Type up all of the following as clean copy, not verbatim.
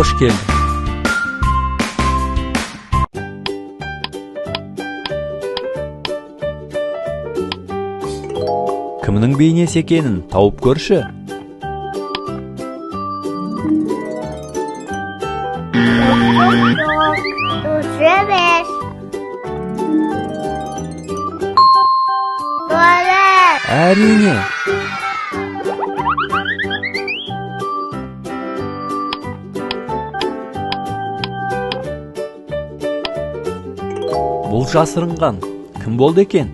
Hoş geldin. Kimning beynesi ekenin tavıp görüşü. Üçe Tuvalet. Әрине. Бұл жасырынған кім болды екен?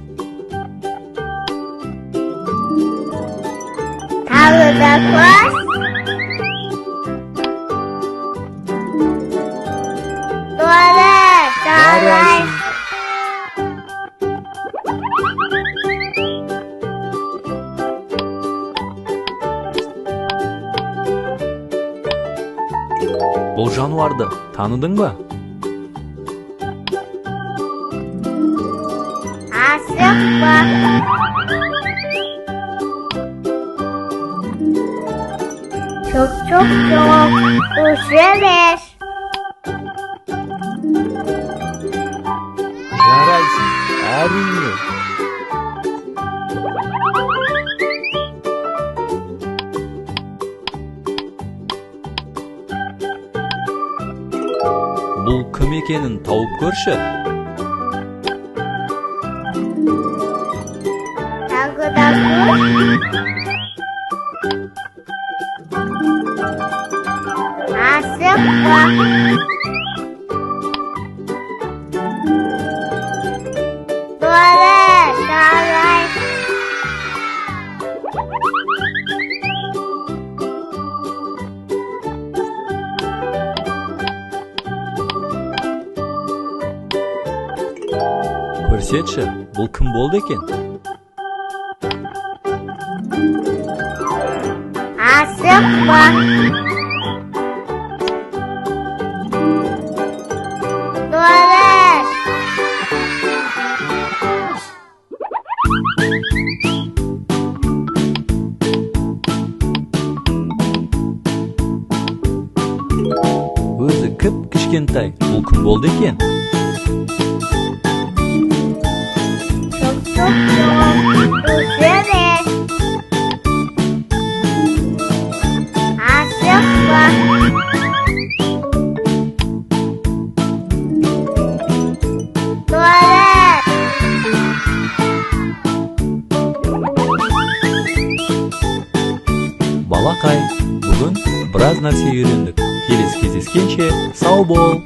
Tavada koş. Tuvalet. Tuvalet. Бұл жануарды таныдың ба? Asıkma. Çok üşümiş. Жарайсың. Әрине. Бұл кім екенін тауып көрші. Tavada koş. Asıkma. Tuvalet. Tuvalet. Көрсетші, бұл кім болды екен? Asıkma. Tuvalet. Өзі кіп-кішкентай, бұл кім болды екен? Çok üşümiş. Asıkma. Tuvalet. Балақай, бүгін біраз нәрсе үйрендік. Келесі кездескенше сау бол.